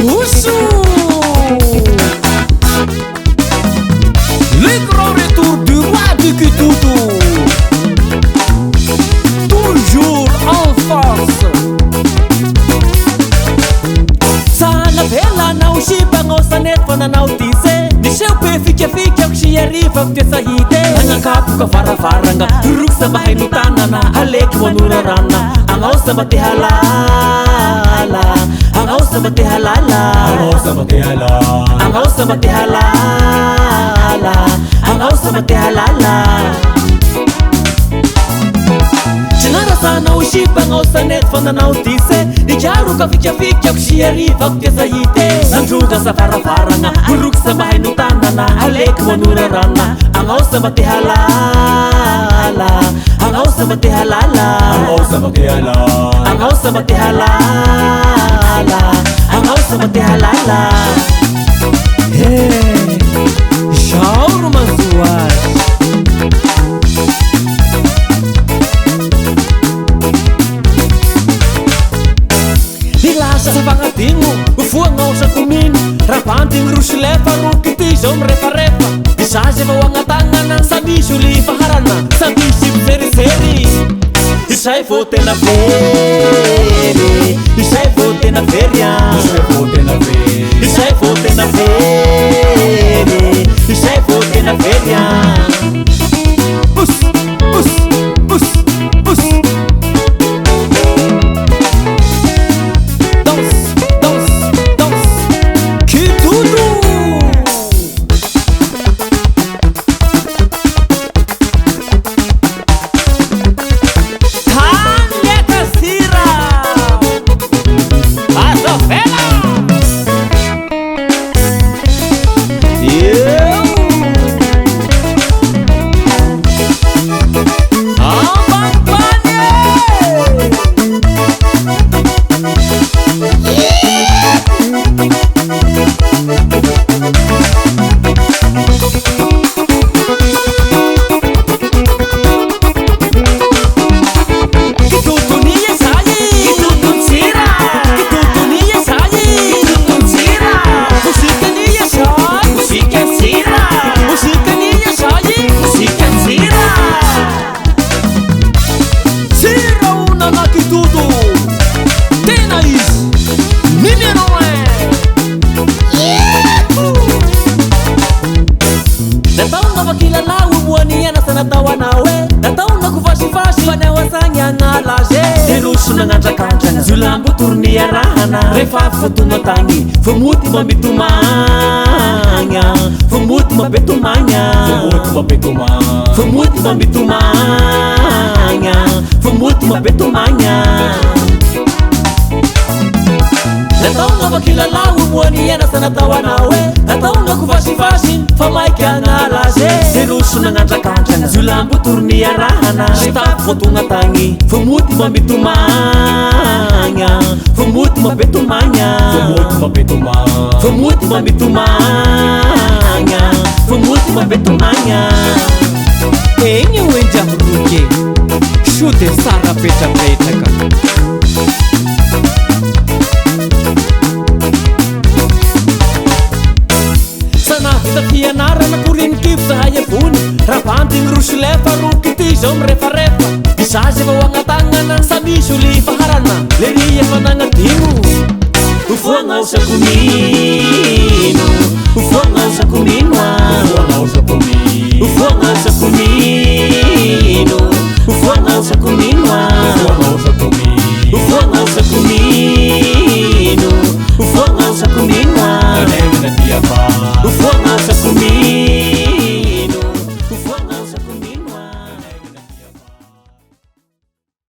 Russo. Le grand retour du roi du Kitutu, toujours en force. Sana vela na ushiba ngosanet fana na utise. Niseu pe fikia kushiyarifa kutesahide. Nangakapuka farafaranga ruksa bahay nutanana aleki wanurarana. Angausa mati halala, angausa mati halala, angausa mati halala, angausa mati halala, angausa mati halala. Chinara sana ushiba ngausa net fana na utise. Nijaru ka fikia kushiyarifa kutesahide. Nandruga sa farafaranga ruksa bahay nutanana aleki wanurarana. Angausa mati halala, angausa mati halala, angausa mati halala, angausa mati halala, angausa mati halala. Hey, Shaur Mansuar. Dilasa sa pangatingo, ufuang sa kumin. Rapanting ruslefa rukitizom refa-refa. Isaje mawangatangan ang sabi suli paharana. Sabi sip seri-seri. Isay fote na feri, isay fote na feria, isay fote na feri, isay fote na feri, isay fote na feria. Bus, bus, bus, bus. Danse, danse, danse. Kitutu. Natawa nawe, natawa na kufashi-fashi panewasanya ngalaje. Terusu nangandrakandrana, zulambo turnia rahana. Refa fatuna tangi, famuti mabitumanya, famuti mabetumanya, famuti mabetumanya, famuti mabitumanya, famuti mabetumanya. Natawa na makilala umuani yana sa natawa nawe. Natawa na kufashi-fashi pamaika ngalaje. Terusu nangandrakandrana, zulambo turnia rahana. Refa fatuna tangi, famuti mabitumanya, famuti mabetumanya, famuti mabetumanya, famuti mabitumanya, famuti mabetumanya. Enye wenja ruke, shute sara peta-petaka. Fianara na kurin kip sa hayapun. Rapanting ruslefa rukitizom refa-refa. Isaje mawangatangan ang sabi suli paharana. Leriya manangatingo, ufuangaw sa kumino, ufuangaw sa kuminwa, ufuangaw sa kumino, ufuangaw sa kumino, ufuangaw sa kuminwa, ufuangaw sa kumino, ufuangaw sa kumino, ufuangaw sa kuminwa. Ufuangaw